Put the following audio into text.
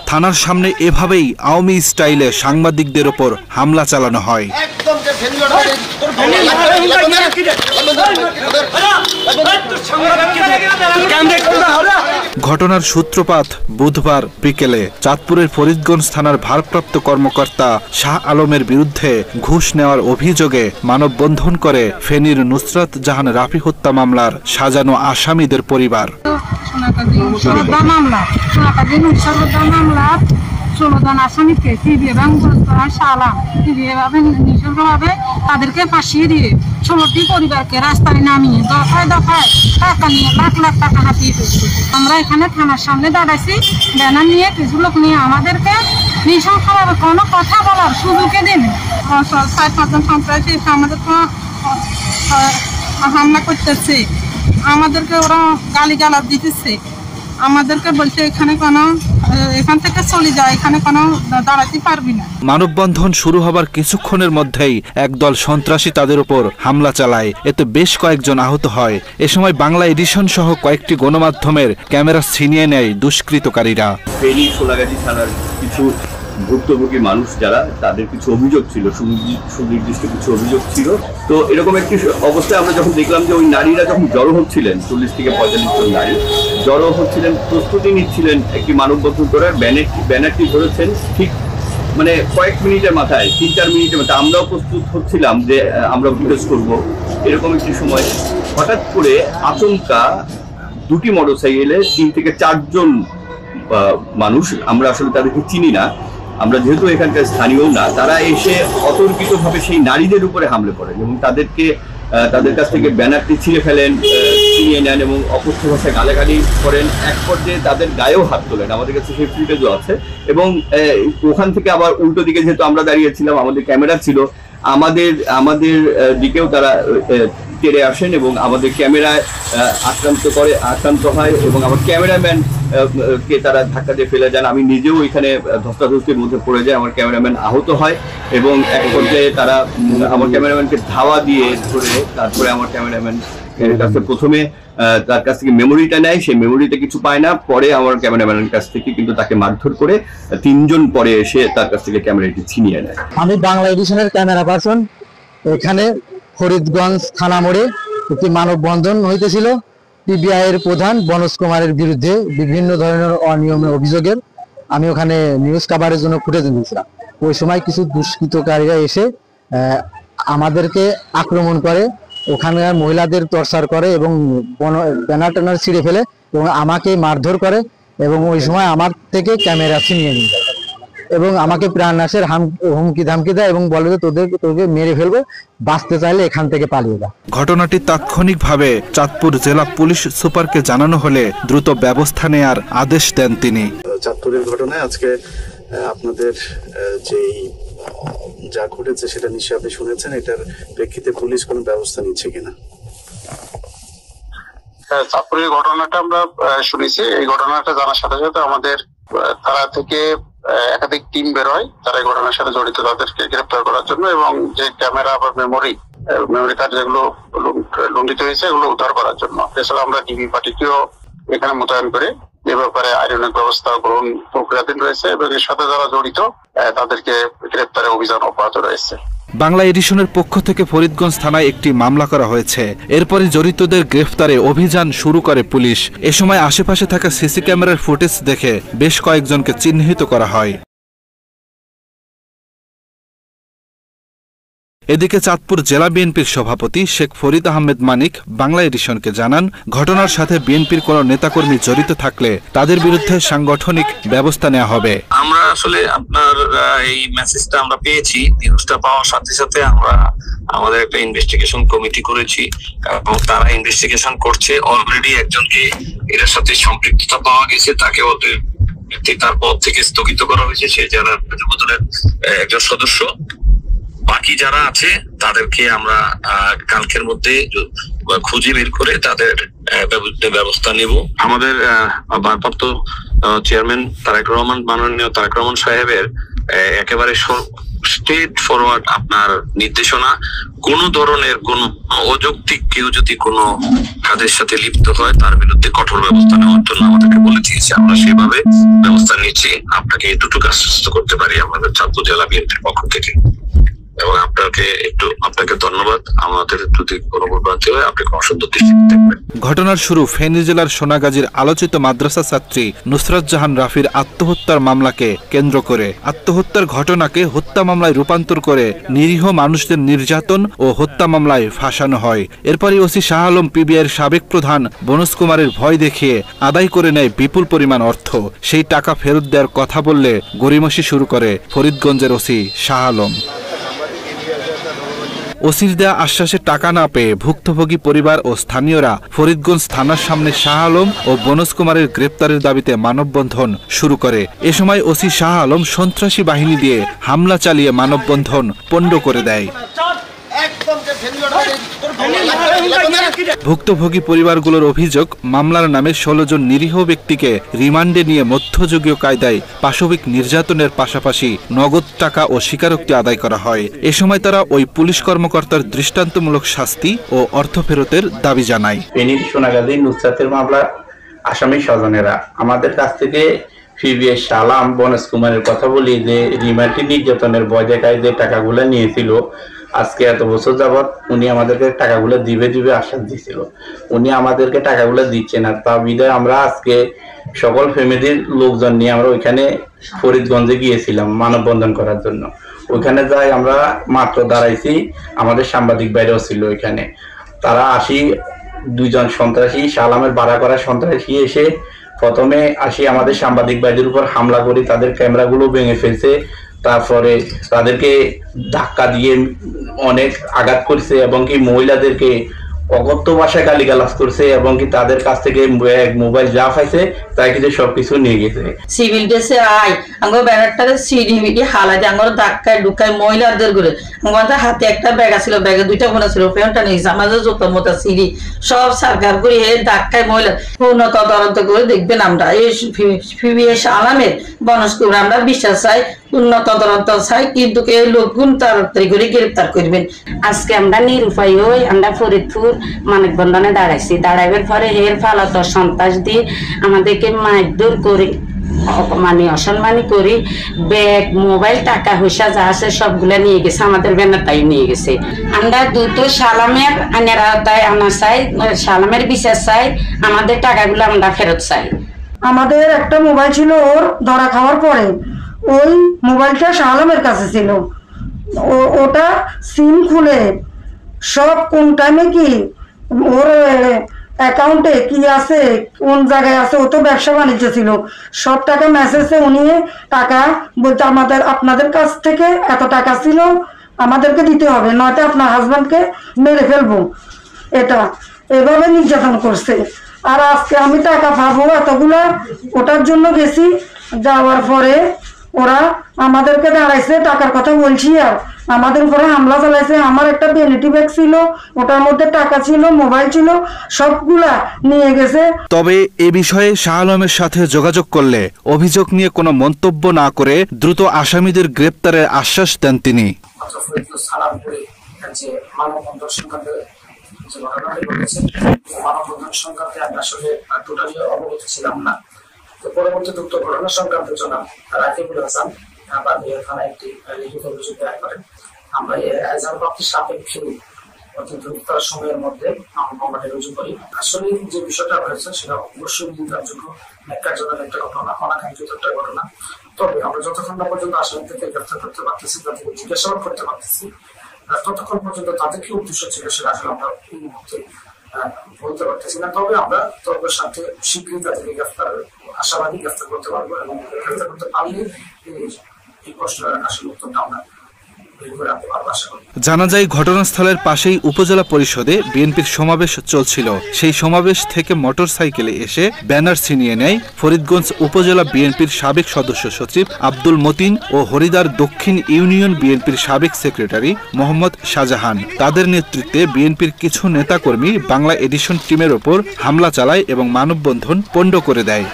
থানার সামনে এভাবেই আওয়ামী স্টাইলে সাংবাদিকদের ওপর হামলা চালানো হয়। ঘটনার সূত্রপাত বুধবার বিকেলে চাঁদপুরের ফরিদগঞ্জ থানার ভারপ্রাপ্ত কর্মকর্তা শাহ আলমের বিরুদ্ধে ঘুষ নেওয়ার অভিযোগে মানববন্ধন করে ফেনীর নুসরাত জাহান রাফি হত্যা মামলার সাজানো আসামিদের পরিবার। 16 জন আসামিকে এবং নিঃশঙ্কভাবে তাদেরকে ফাঁসিয়ে দিয়ে 16টি পরিবারকে রাস্তায় নামিয়ে দফায় দফায় টাকা নিয়ে লাখ লাখ টাকা হাতিয়ে ফেলছে। আমরা এখানে থানার সামনে দাঁড়াইছি, ব্যানার নিয়ে কিছু লোক নিয়ে আমাদেরকে নিঃশঙ্কভাবে কোনো কথা বলার সুযোগে দিন। 4-5 জন সন্ত্রাসী এসে আমাদেরকে হামলা করতেছে, আমাদেরকে ওরা গালিগালাজ দিতেছে, আমাদেরকে বলছে এখান থেকে চলে যায়, এখানে কোনো দাঁড়াতে পারবি না। মানববন্ধন শুরু হবার কিছুক্ষণের মধ্যেই একদল সন্ত্রাসী তাদের উপর হামলা চালায়, এতে বেশ কয়েকজন আহত হয়। এ সময় বাংলা এডিশন সহ কয়েকটি গণমাধ্যমের ক্যামেরা ছিনিয়ে নেয় দুষ্কৃতকারীরা। ফেনী সোনাগাজী থানার কিছু ভুক্তভোগী মানুষ যারা, তাদের কিছু অভিযোগ ছিল, সুনির্দিষ্ট কিছু অভিযোগ ছিল। তো এরকম একটি অবস্থায় আমরা যখন দেখলাম যে ওই নারীরা যখন জড়ো হচ্ছিলেন, 40 থেকে 45 জন নারী জড়ো হচ্ছিলেন, প্রস্তুতি নিচ্ছিলেন একটি মানববন্ধন করার। ব্যানারটি ধরেছেন ঠিক মানে কয়েক মিনিটের মাথায়, 3-4 মিনিটের মাথায় আমরাও প্রস্তুত হচ্ছিলাম যে আমরা প্রোটেস্ট করব। এরকম একটি সময় হঠাৎ করে আচমকা দুটি মোটরসাইকেলে 3 থেকে 4 জন মানুষ, আমরা আসলে তাদেরকে চিনি না, আমরা যেহেতু এখানকার স্থানীয় না, তারা এসে অতর্কিতভাবে সেই নারীদের উপরে হামলে পড়েন এবং তাদের কাছ থেকে ব্যানারটি ছিঁড়ে ফেলেন, ছিনিয়ে নেন এবং অকথ্য ভাষায় গালাগালি করেন। এক পর্যায়ে তাদের গায়েও হাত তোলেন, আমাদের কাছে সেই ফুটেজও আছে। এবং ওখান থেকে আবার উল্টো দিকে যেহেতু আমরা দাঁড়িয়েছিলাম, আমাদের ক্যামেরা ছিল, আমাদের দিকেও তারা তেড়ে আসেন এবং আমাদের ক্যামেরায় আক্রান্ত হয় এবং আমার ক্যামেরাম্যান কে তারা ধাক্কা দিয়ে ফেলে যান। আমি নিজেও এখানে ধস্তাধস্তির মধ্যে পড়ে যাই, আমার ক্যামেরাম্যান আহত হয় এবং এক পর্যায়ে তারা আমার ক্যামেরাম্যানকে ধাওয়া দিয়ে ধরে তারপরে আমার ক্যামেরাম্যান কাছে প্রথমে তার কাছ থেকে মেমোরিটা নেয়, সেই মেমোরিতে কিছু পায় না, পরে আমার ক্যামেরাম্যানের কাছ থেকে কিন্তু তাকে মারধর করে 3 জন পরে এসে তার কাছ থেকে ক্যামেরাটি ছিনিয়ে নেয়। আমি বাংলা এডিশনের ক্যামেরা পার্সন। এখানে ফরিদগঞ্জ থানা মোড়ে একটি মানববন্ধন হইতেছিল পিবিআই এর প্রধান বনজ কুমারের বিরুদ্ধে বিভিন্ন ধরনের অনিয়মের অভিযোগের। আমি ওখানে নিউজ কাভারের জন্য ফুটেজ দিয়েছিলাম। ওই সময় কিছু দুষ্কৃতকারীরা এসে আমাদেরকে আক্রমণ করে, ওখানকার মহিলাদের টর্চার করে এবং ব্যানার ট্যানার ছিঁড়ে ফেলে এবং আমাকে মারধর করে এবং ওই সময় আমার থেকে ক্যামেরা ছিনিয়ে নিয়ে যায় এবং আমাকে প্রাণনাশের হুমকি ধামকি দেয় এবং বলে যে তোকে মেরে ফেলবো, বাঁচতে চাইলে এখান থেকে পালিয়ে যা। ঘটনাটি তাৎক্ষণিকভাবে চাঁদপুর জেলা পুলিশ সুপারকে জানানো হলে দ্রুত ব্যবস্থা নেয়ার আদেশ দেন তিনি। চাঁদপুরের ঘটনায় আজকে আপনাদের যা ঘটেছে সেটা নিশ্চয়ই আপনি শুনেছেন, এটার প্রেক্ষিতে পুলিশ কোনো ব্যবস্থা নিচ্ছে কিনা? চাঁদপুরের ঘটনাটা আমরা শুনেছি। এই ঘটনাটা জানার সাথে সাথে আমাদের তারা থেকে একাধিক টিম বের হয়, তারা এই ঘটনার সাথে জড়িত তাদেরকে গ্রেপ্তার করার জন্য এবং যে ক্যামেরা বা মেমোরি কার্ড যেগুলো লুণ্ঠিত হয়েছে এগুলো উদ্ধার করার জন্য। এছাড়া আমরা ডিবি পার্টিকেও এখানে মোতায়েন করে এ ব্যাপারে আইনানুগ ব্যবস্থা গ্রহণ প্রক্রিয়াধীন রয়েছে এবং এর সাথে যারা জড়িত তাদেরকে গ্রেপ্তারের অভিযান অব্যাহত রয়েছে। বাংলা এডিশনের পক্ষ থেকে ফরিদগঞ্জ থানায় একটি মামলা করা হয়েছে। এরপরে জড়িতদের গ্রেফতারে অভিযান শুরু করে পুলিশ। এ সময় আশেপাশে থাকা সিসি ক্যামেরার ফুটেজ দেখে বেশ কয়েকজনকে চিহ্নিত করা হয়। এদিকে চাঁদপুর জেলা বিএনপির সভাপতি শেখ ফরিদ আহমেদ মানিক বাংলা এডিশনকে জানান, ঘটনার সাথে বিএনপির কোন নেতাকর্মী জড়িত থাকলে তাদের বিরুদ্ধে সাংগঠনিক ব্যবস্থা নেওয়া হবে। আমরা আসলে আপনার এই মেসেজটা আমরা পেয়েছি, নিউজটা পাওয়ার সাথে সাথে আমরা আমাদের একটা ইনভেস্টিগেশন কমিটি করেছি এবং তারা ইনভেস্টিগেশন করছে। অলরেডি একজনকে এর সাথে সম্পৃক্ততা পাওয়া গেছে, তাকে তার পদ থেকে স্থগিত করা হয়েছে, সে জেলার প্রতিবেদনের একজন সদস্য। বাকি যারা আছে তাদেরকে আমরা কালকের মধ্যে খুঁজে বের করে তাদের ব্যবস্থা নেব। আমাদের ভারপ্রাপ্ত চেয়ারম্যান মাননীয় তারেক রহমান সাহেবের একেবারে স্ট্রেট ফরওয়ার্ড আপনার নির্দেশনা, কোন ধরনের কোন অযৌক্তিক কেউ যদি কোনো কাজের সাথে লিপ্ত হয় তার বিরুদ্ধে কঠোর ব্যবস্থা নেওয়ার জন্য আমাদেরকে বলে দিয়েছে। আমরা সেভাবে ব্যবস্থা নিচ্ছি। আপনাকে এতটুকু আশ্বস্ত করতে পারি আমাদের চাঁদপুর জেলা বিএনপির পক্ষ থেকে। এবং আপনাকে ধন্যবাদ। আমাদের যদি কোনো ভুলভ্রান্তি হয় আপনি অসুন্দর দৃষ্টিতে দেখবেন। ঘটনার শুরু ফেনী জেলার সোনাগাজীর আলোচিত মাদ্রাসা ছাত্রী নুসরাত জাহান রাফির আত্মহত্যার মামলাকে কেন্দ্র করে। আত্মহত্যার ঘটনাকে হত্যা মামলায় রূপান্তর করে নিরীহ মানুষদের নির্যাতন ও হত্যা মামলায় ফাঁসানো হয়। এরপরই ওসি শাহ আলম পিবিআইয়ের সাবেক প্রধান বনজ কুমারের ভয় দেখিয়ে আদায় করে নেয় বিপুল পরিমাণ অর্থ। সেই টাকা ফেরত দেওয়ার কথা বললে গড়িমসি শুরু করে ফরিদগঞ্জের ওসি শাহ আলম। ওসির দেয়া আশ্বাসে টাকা না পেয়ে ভুক্তভোগী পরিবার ও স্থানীয়রা ফরিদগঞ্জ থানার সামনে শাহ আলম ও বনজ কুমারের গ্রেপ্তারের দাবিতে মানববন্ধন শুরু করে। এ সময় ওসি শাহ আলম সন্ত্রাসী বাহিনী দিয়ে হামলা চালিয়ে মানববন্ধন পণ্ড করে দেয়। ভুক্তভোগী পরিবারগুলোর অভিযোগ, মামলার নামে 16 জন নিরীহ ব্যক্তিকে রিমান্ডে নিয়ে মধ্যযুগীয় কায়দায় পাশবিক নির্যাতনের পাশাপাশি নগদ টাকা ও স্বীকারোক্তি আদায় করা হয়। এ সময় তারা ওই পুলিশ কর্মকর্তার দৃষ্টান্তমূলক শাস্তি ও অর্থ ফেরতের দাবি জানায়। ফেনীর সোনাগাজী নুসরাতের মামলা আসামি স্বজনেরা আমাদের কাছ থেকে পিবিআই শাহ আলম বনজ কুমারের কথা বলি যে রিমান্ডে নির্যাতনের ভয় দেখায় যে টাকাগুলো নিয়েছিল, আজকে এত বছর যাবৎ উনি আমাদেরকে টাকাগুলো দিবে আশ্বাস দিয়েছিল। উনি আমাদেরকে টাকাগুলো দিচ্ছে না। তা বিধায় আমরা আজকে সকল ফ্যামিলির লোকজন নিয়ে আমরা ওইখানে ফরিদগঞ্জে গিয়েছিলাম মানববন্ধন করার জন্য। ওইখানে যাই আমরা মাত্র দাঁড়াইছি, আমাদের সাংবাদিক বাইরেও ছিল ওইখানে। তারা দুইজন সন্ত্রাসী, শাহ আলমের ভাড়া করা সন্ত্রাসী এসে প্রথমে আমাদের সাংবাদিক ভাইদের উপর হামলা করে তাদের ক্যামেরাগুলো ভেঙে ফেলছে। তারপরে তাদেরকে ধাক্কা দিয়ে অনেক আঘাত করছে এবং কি মহিলাদেরকে অকথ্য ভাষায় গালিগালাজ করছে এবং কি তাদের কাছ থেকে মোবাইল যা পাইছে তাই কিছু সবকিছু নিয়ে গেছে। সিভিল ড্রেসে আঙ্গ ব্যানারটারে সিডি মিডি হালাতে আঙ্গর ধাক্কায় ঢুকায় মহিলাদের ঘুরে আমাদের হাতে একটা ব্যাগ আছিল, ব্যাগে 2টা ফোন ছিল, ফোনটা নিয়েছে আমাদের জোতার মতো সিডি সব সরকার করে ধাক্কায় মহিলা পূর্ণ তদন্ত করে দেখবেন। আমরা এই পিবিআই শাহ আলমের বনজ কুমার আমরা বিশ্বাস চাই, উন্নত তদন্ত চাই, কিন্তু এই লোকগুণ তাড়াতাড়ি করে গ্রেপ্তার করবেন। আজকে আমরা নিরুপায় হই আমরা ফরিদপুর মানববন্ধনে দাঁড়াইছি। দাঁড়াইবার পরে এর ফালত সন্ত্রাস দিয়ে আমাদেরকে মারধর করে মানে অসম্মানী করি, ব্যাগ মোবাইল টাকা পয়সা যা আছে সবগুলা নিয়ে গেছে, আমাদের ব্যানারটাই নিয়ে গেছে। আমরা দ্রুত শাহ আলমের আনারাতায় আনা চাই, শাহ আলমের বিচার চাই, আমাদের টাকাগুলো আমরা ফেরত চাই। আমাদের একটা মোবাইল ছিল ওর ধরা খাওয়ার পরে, ওই মোবাইলটা শাহ আলমের কাছে ছিল। ওটা সিম খুলে সব কোন টাইমে কি ওর অ্যাকাউন্টে কি আছে, কোন জায়গায় আছে, ও তো ব্যবসা বাণিজ্য ছিল, সব টাকা মেসেজে উনি টাকা বলতে আপনাদের কাছ থেকে এত টাকা ছিল আমাদেরকে দিতে হবে, নয়তো আপনার হাজব্যান্ডকে মেরে ফেলবো। এটা এভাবে নির্যাতন করছে। আর আজকে আমি টাকা পাবো এতগুলা, ওটার জন্য গেছি। যাওয়ার পরে ওরা আমাদেরকে দাঁড়াইছে, টাকার কথা বলছি আর আমাদের উপরে হামলা চালাইছে। আমার একটা ভ্যানিটি ব্যাগ ছিল, ওটার মধ্যে টাকা ছিল, মোবাইল ছিল, সবগুলা নিয়ে গেছে। তবে এ বিষয়ে শাহ আলমের সাথে যোগাযোগ করলে অভিযোগ নিয়ে কোনো মন্তব্য না করে দ্রুত আসামিদের গ্রেপ্তারের আশ্বাস দেন তিনি। মানববন্ধন সংক্রান্তে আমি আসলে টোটালি অবগত ছিলাম না। তো পরবর্তীতে উক্ত ঘটনা সংক্রান্ত জনাব রাকিবুল হাসান থানায় একটি লিখিত অভিযোগ দায়ের করেন। আমরা প্রাপ্তির সাপেক্ষে অতি দ্রুত সময়ের মধ্যে মামলাটি রুজু করি। আসলে যে বিষয়টা হয়েছে সেটা অবশ্যই নিন্দাযোগ্য, ন্যাক্কারজনক একটা ঘটনা, অনাকাঙ্ক্ষিত একটা ঘটনা। তবে আমরা যতক্ষণ না পর্যন্ত আসামি থেকে গ্রেফতার করতে পারতেছি, তাদেরকে জিজ্ঞাসাবাদ করতে পারতেছি, ততক্ষণ পর্যন্ত তাদের কি উদ্দেশ্য ছিল সেটা আসলে আমরা এই মুহূর্তে বলতে পারতেছি না। তবে আমরা তর্কের সাথে শীঘ্রই তাদেরকে আশাবাদী গ্রেফতার করতে পারবো এবং গ্রেফতার করতে পারলে এই প্রশ্নের আসলে উত্তরটা আমরা জানা যায় ঘটনাস্থলের পাশেই উপজেলা পরিষদে বিএনপির সমাবেশ চলছিল। সেই সমাবেশ থেকে মোটরসাইকেলে এসে ব্যানার ছিনিয়ে নেয় ফরিদগঞ্জ উপজেলা বিএনপির সাবেক সদস্য সচিব আব্দুল মতিন ও হরিদার দক্ষিণ ইউনিয়ন বিএনপির সাবেক সেক্রেটারি মোহাম্মদ শাহজাহান। তাদের নেতৃত্বে বিএনপির কিছু নেতাকর্মী বাংলা এডিশন টিমের ওপর হামলা চালায় এবং মানববন্ধন পণ্ড করে দেয়।